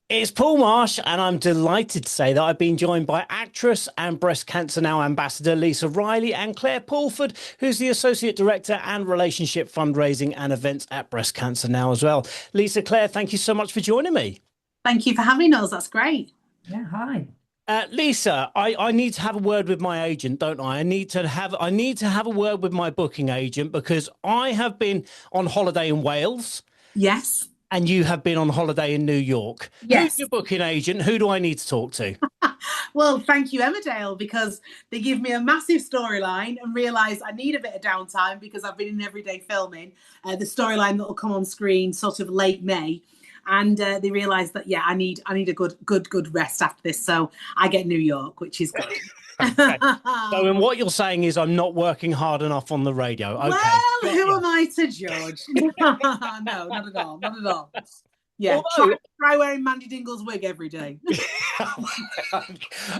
It's Paul Marsh, and I'm delighted to say that I've been joined by actress and Breast Cancer Now ambassador Lisa Riley and Claire Paulford, who's the Associate Director and Relationship Fundraising and Events at Breast Cancer Now as well. Lisa, Claire, thank you so much for joining me. Thank you for having us. That's great. Yeah, hi. Lisa, I need to have a word with my agent, don't I? I need to have a word with my booking agent because I have been on holiday in Wales Yes. and you have been on holiday in New York. Who's Yes. your booking agent? Who do I need to talk to? Well, thank you, Emmerdale, because they give me a massive storyline and realise I need a bit of downtime because I've been in everyday filming. The storyline that will come on screen sort of late May. And they realise that I need a good rest after this. So I get New York, which is good. Okay. So, and what you're saying is I'm not working hard enough on the radio. Okay. Well, Got who you. am I to judge? No, not at all. Not at all. Yeah, Although, try wearing Mandy Dingle's wig every day.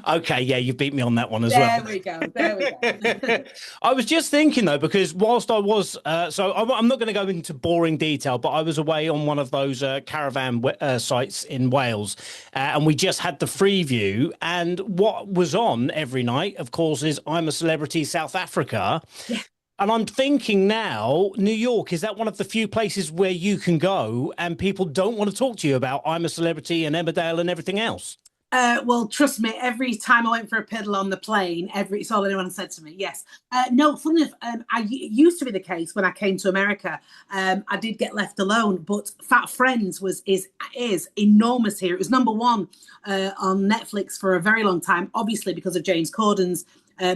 okay, yeah, you beat me on that one as well. There we go. There we go. I was just thinking though, because whilst I was, I'm not going to go into boring detail, but I was away on one of those caravan sites in Wales, and we just had the free view. And what was on every night, of course, is I'm a Celebrity South Africa. Yeah. And I'm thinking now, New York, is that one of the few places where you can go and people don't want to talk to you about I'm a Celebrity and Emmerdale and everything else? Well, trust me, every time I went for a piddle on the plane, it's all anyone said to me. Yes. No, funny enough, it used to be the case when I came to America. I did get left alone, but Fat Friends is enormous here. It was number one on Netflix for a very long time, obviously because of James Corden's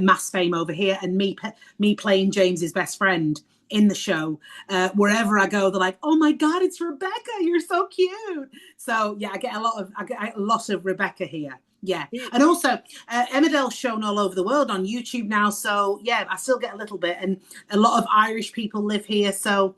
mass fame over here and me playing James's best friend in the show. Wherever I go, they're like, "Oh my God, it's Rebecca! You're so cute." So yeah, I get a lot of Rebecca here. Yeah, and also Emmerdale's shown all over the world on YouTube now. So yeah, I still get a little bit, and a lot of Irish people live here. So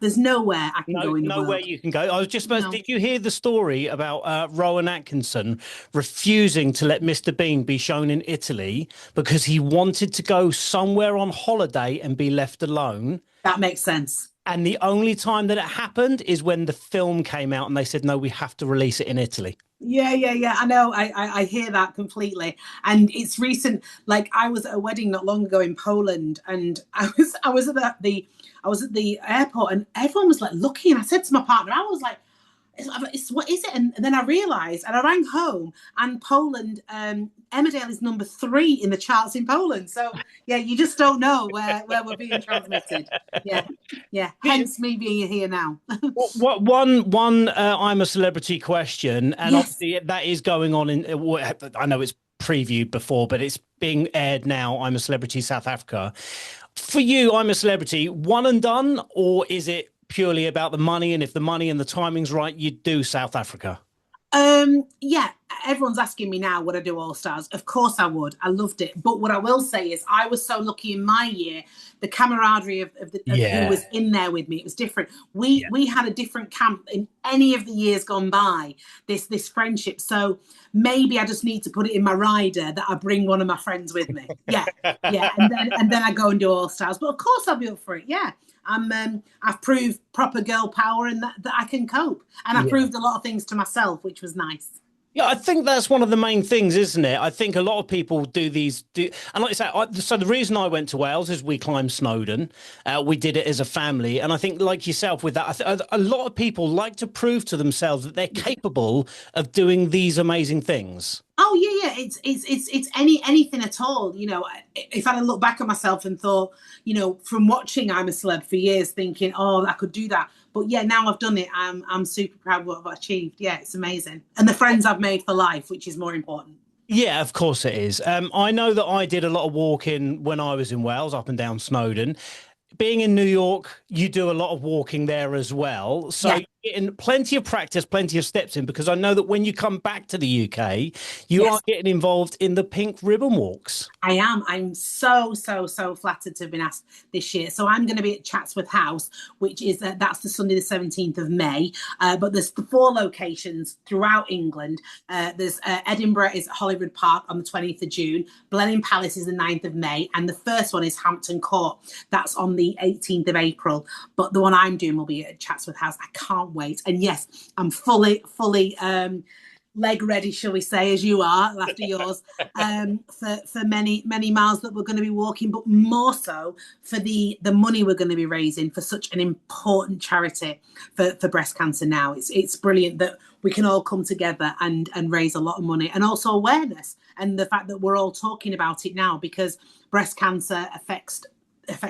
there's nowhere I can No, go in the nowhere world. you can go. I was just about to, No. did you hear the story about Rowan Atkinson refusing to let Mr. Bean be shown in Italy because he wanted to go somewhere on holiday and be left alone? That makes sense. And the only time that it happened is when the film came out and they said, no, we have to release it in Italy. Yeah. I know. I hear that completely. And it's recent. Like I was at a wedding not long ago in Poland, and I was at the airport, and everyone was like looking. And I said to my partner, I was like, what is it? And then I realised, and I rang home, and Poland, Emmerdale is number 3 in the charts in Poland. So yeah, you just don't know where we're being transmitted. Yeah. Hence me being here now. One I'm a Celebrity question, and Yes. obviously that is going on in, I know it's previewed before, but it's being aired now. I'm a Celebrity South Africa. For you, I'm a Celebrity, one and done, or is it purely about the money? And if the money and the timing's right, you do South Africa. Yeah, everyone's asking me now would I do All Stars? Of course I would. I loved it. But what I will say is I was so lucky in my year, the camaraderie of who was in there with me, it was different. We had a different camp in any of the years gone by, this friendship. So maybe I just need to put it in my rider that I bring one of my friends with me. Yeah. And then I go and do All Stars. But of course I'll be up for it. Yeah. I've proved proper girl power and that I can cope. And I proved a lot of things to myself, which was nice. Yeah, I think that's one of the main things, isn't it? I think a lot of people and like I say, so the reason I went to Wales is we climbed Snowdon. We did it as a family, and I think, like yourself, with that, a lot of people like to prove to themselves that they're capable of doing these amazing things. Oh yeah. It's anything at all. If I look back at myself and thought, from watching I'm a Celeb for years, thinking, oh, I could do that. But yeah, now I've done it. I'm super proud of what I've achieved. Yeah, it's amazing. And the friends I've made for life, which is more important. Yeah, of course it is. I know that I did a lot of walking when I was in Wales, up and down Snowdon. Being in New York, you do a lot of walking there as well. So Yeah. you're getting plenty of practice, plenty of steps in, because I know that when you come back to the UK, you Yes. are getting involved in the pink ribbon walks. I am. I'm so flattered to have been asked this year. So I'm going to be at Chatsworth House, which is that's the Sunday the 17th of May. But there's 4 locations throughout England. There's Edinburgh is at Holyrood Park on the 20th of June. Blenheim Palace is the 9th of May, and the first one is Hampton Court. That's on the 18th of April. But the one I'm doing will be at Chatsworth House. I can't wait. And yes, I'm fully leg ready, shall we say, as you are after yours, for many miles that we're going to be walking, but more so for the money we're going to be raising for such an important charity for breast cancer. Now it's brilliant that we can all come together and raise a lot of money, and also awareness, and the fact that we're all talking about it now, because breast cancer affects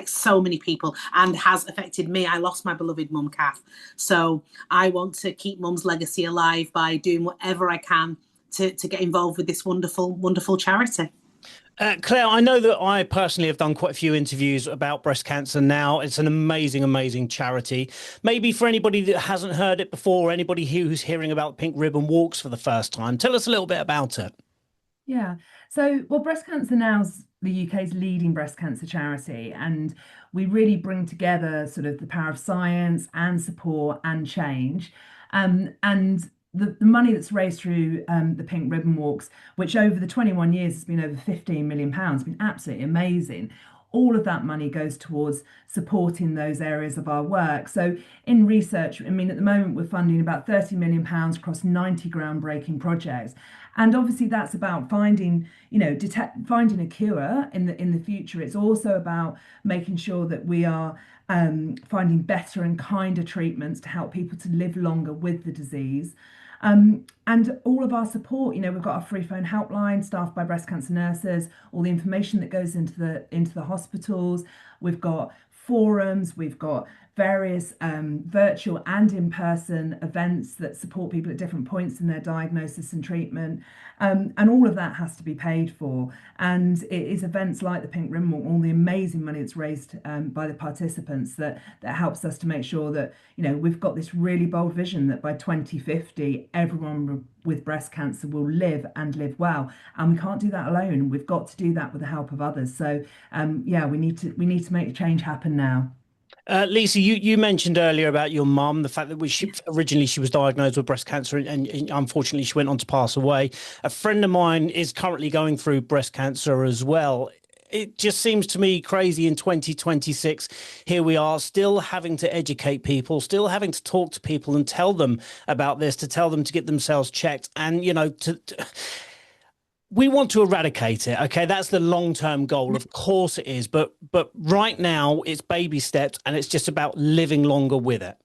so many people and has affected me. I lost my beloved mum, Kath. So I want to keep mum's legacy alive by doing whatever I can to get involved with this wonderful charity. Claire, I know that I personally have done quite a few interviews about breast cancer now. It's an amazing, amazing charity. Maybe for anybody that hasn't heard it before, or anybody who's hearing about Pink Ribbon Walks for the first time, tell us a little bit about it. Yeah. So, well, Breast Cancer Now is the UK's leading breast cancer charity, and we really bring together sort of the power of science and support and change. And the money that's raised through the Pink Ribbon Walks, which over the 21 years has been over £15 million, been absolutely amazing. All of that money goes towards supporting those areas of our work. So in research, I mean, at the moment we're funding about £30 million across 90 groundbreaking projects. And obviously that's about finding, finding a cure in the future. It's also about making sure that we are finding better and kinder treatments to help people to live longer with the disease. And all of our support, we've got our free phone helpline staffed by breast cancer nurses, all the information that goes into the hospitals. We've got forums, we've got various virtual and in-person events that support people at different points in their diagnosis and treatment. And all of that has to be paid for. And it is events like the Pink Ribbon Walk, all the amazing money that's raised by the participants that helps us to make sure that, we've got this really bold vision that by 2050, everyone with breast cancer will live and live well. And we can't do that alone. We've got to do that with the help of others. So we need to make change happen now. Lisa, you mentioned earlier about your mum, the fact that originally she was diagnosed with breast cancer, and unfortunately she went on to pass away. A friend of mine is currently going through breast cancer as well. It just seems to me crazy in 2026. Here we are still having to educate people, still having to talk to people and tell them about this, to tell them to get themselves checked. And, we want to eradicate it. Okay, that's the long-term goal. Of course it is. But right now it's baby steps, and it's just about living longer with it.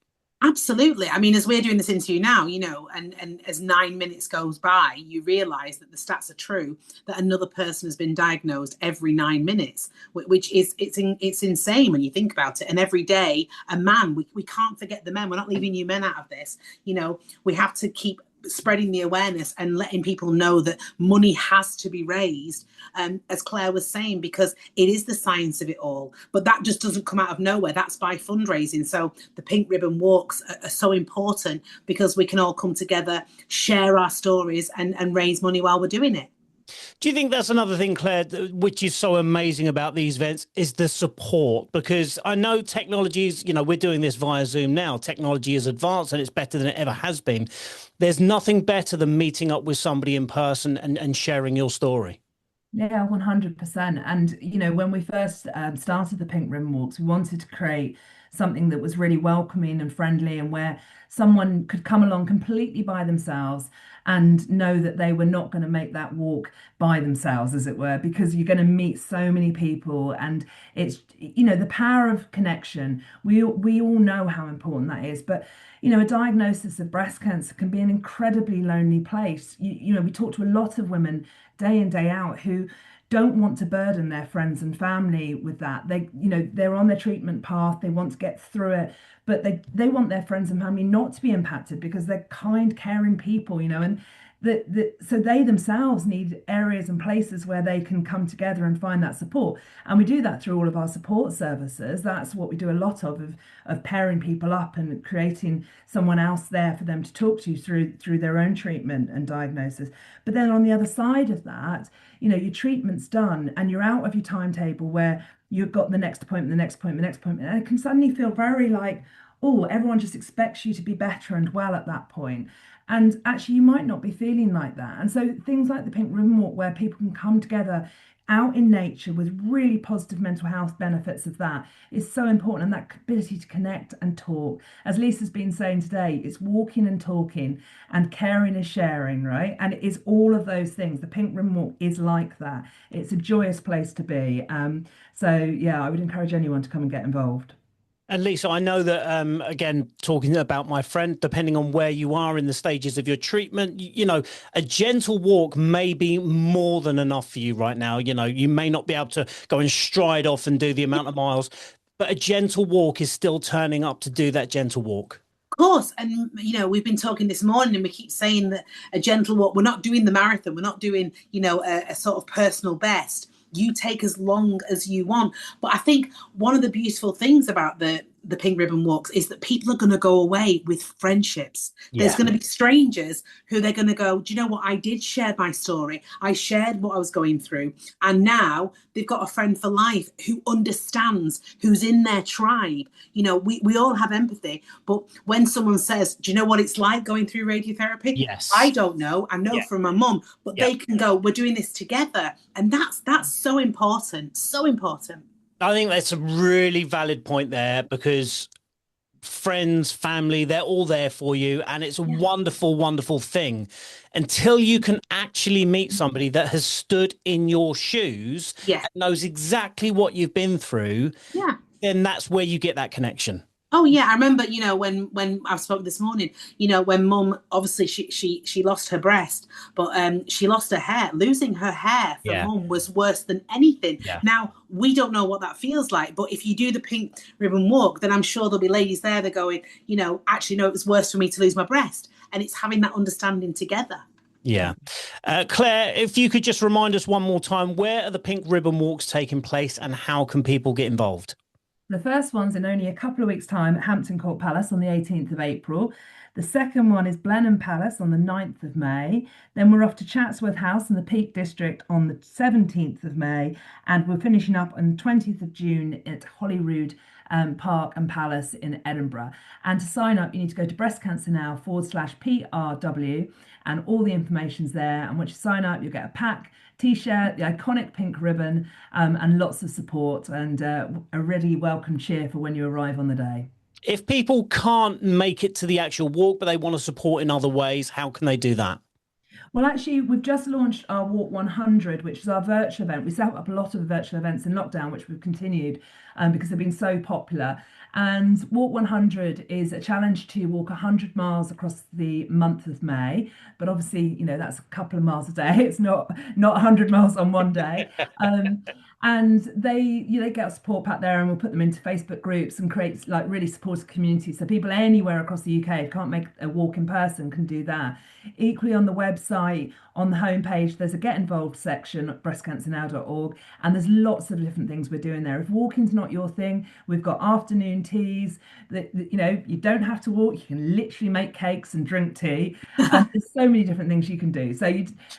Absolutely. I mean, as we're doing this interview now, and as 9 minutes goes by, you realise that the stats are true, that another person has been diagnosed every 9 minutes, which is, it's insane when you think about it. And every day, a man, we can't forget the men. We're not leaving you men out of this. We have to keep spreading the awareness and letting people know that money has to be raised, as Claire was saying, because it is the science of it all. But that just doesn't come out of nowhere. That's by fundraising. So the Pink Ribbon Walks are so important because we can all come together, share our stories, and raise money while we're doing it. Do you think that's another thing, Claire, which is so amazing about these events, is the support? Because I know technologies, we're doing this via Zoom now. Technology is advanced and it's better than it ever has been. There's nothing better than meeting up with somebody in person and sharing your story. Yeah, 100%. And, when we first started the Pink Ribbon Walks, we wanted to create something that was really welcoming and friendly, and where someone could come along completely by themselves and know that they were not going to make that walk by themselves, as it were, because you're going to meet so many people. And it's, the power of connection. We all know how important that is. But, a diagnosis of breast cancer can be an incredibly lonely place. We talk to a lot of women day in, day out who don't want to burden their friends and family with that. They're on their treatment path, they want to get through it, but they want their friends and family not to be impacted because they're kind, caring people, and so they themselves need areas and places where they can come together and find that support. And we do that through all of our support services. That's what we do a lot of pairing people up and creating someone else there for them to talk to through their own treatment and diagnosis. But then on the other side of that, your treatment's done and you're out of your timetable where you've got the next appointment, the next appointment, the next appointment, and it can suddenly feel very like, oh, everyone just expects you to be better and well at that point. And actually, you might not be feeling like that. And so things like the Pink Ribbon Walk, where people can come together out in nature with really positive mental health benefits of that, is so important. And that ability to connect and talk, as Lisa's been saying today, it's walking and talking, and caring is sharing, right? And it is all of those things. The Pink Ribbon Walk is like that. It's a joyous place to be. So yeah, I would encourage anyone to come and get involved. And Lisa, I know that, again, talking about my friend, depending on where you are in the stages of your treatment, you know, a gentle walk may be more than enough for you right now. You know, you may not be able to go and stride off and do the amount of miles, but a gentle walk is still turning up to do that gentle walk. Of course, and we've been talking this morning, and we keep saying that a gentle walk. We're not doing the marathon. We're not doing, a sort of personal best. You take as long as you want. But I think one of the beautiful things about the Pink Ribbon Walks is that people are going to go away with friendships. Yeah. There's going to be strangers who they're going to go, do you know what? I did share my story. I shared what I was going through. And now they've got a friend for life who understands, who's in their tribe. We all have empathy. But when someone says, do you know what it's like going through radiotherapy? Yes. I don't know. I know from my mum. But they can go, we're doing this together. And that's so important. So important. I think that's a really valid point there, because friends, family, they're all there for you. And it's a wonderful, wonderful thing until you can actually meet somebody that has stood in your shoes and knows exactly what you've been through. Yeah. Then that's where you get that connection. Oh yeah, I remember, when I spoke this morning, when mum, obviously she lost her breast, but she lost her hair. Losing her hair for mum was worse than anything. Yeah. Now, we don't know what that feels like, but if you do the Pink Ribbon Walk, then I'm sure there'll be ladies there that are going, actually, no, it was worse for me to lose my breast. And it's having that understanding together. Yeah. Claire, if you could just remind us one more time, where are the Pink Ribbon Walks taking place and how can people get involved? The first one's in only a couple of weeks' time at Hampton Court Palace on the 18th of April. The second one is Blenheim Palace on the 9th of May. Then we're off to Chatsworth House in the Peak District on the 17th of May. And we're finishing up on the 20th of June at Holyrood Park and Palace in Edinburgh. And to sign up, you need to go to breastcancernow.com/PRW, and all the information's there. And once you sign up, you'll get a pack, T-shirt, the iconic pink ribbon, and lots of support, and a really welcome cheer for when you arrive on the day. If people can't make it to the actual walk, but they want to support in other ways, how can they do that? Well, actually, we've just launched our Walk 100, which is our virtual event. We set up a lot of virtual events in lockdown, which we've continued because they've been so popular. And Walk 100 is a challenge to walk 100 miles across the month of May. But obviously, that's a couple of miles a day. It's not 100 miles on one day. And they get a support pack there, and we'll put them into Facebook groups and create like really supportive communities. So people anywhere across the UK who can't make a walk in person can do that. Equally, on the website, on the homepage, there's a get involved section at breastcancernow.org, and there's lots of different things we're doing there. If walking's not your thing, we've got afternoon teas that you don't have to walk. You can literally make cakes and drink tea. There's so many different things you can do. So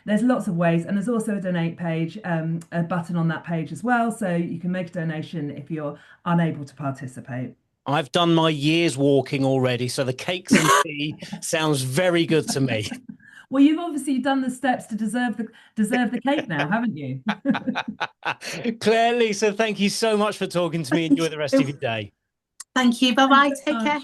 there's lots of ways, and there's also a donate page, a button on that page as well, so you can make a donation if you're unable to participate. I've done my year's walking already, so the cakes and tea sounds very good to me. Well, you've obviously done the steps to deserve the cake now, haven't you? Claire, Lisa, thank you so much for talking to me. Enjoy the rest of your day. Thank you. Bye-bye. Take care.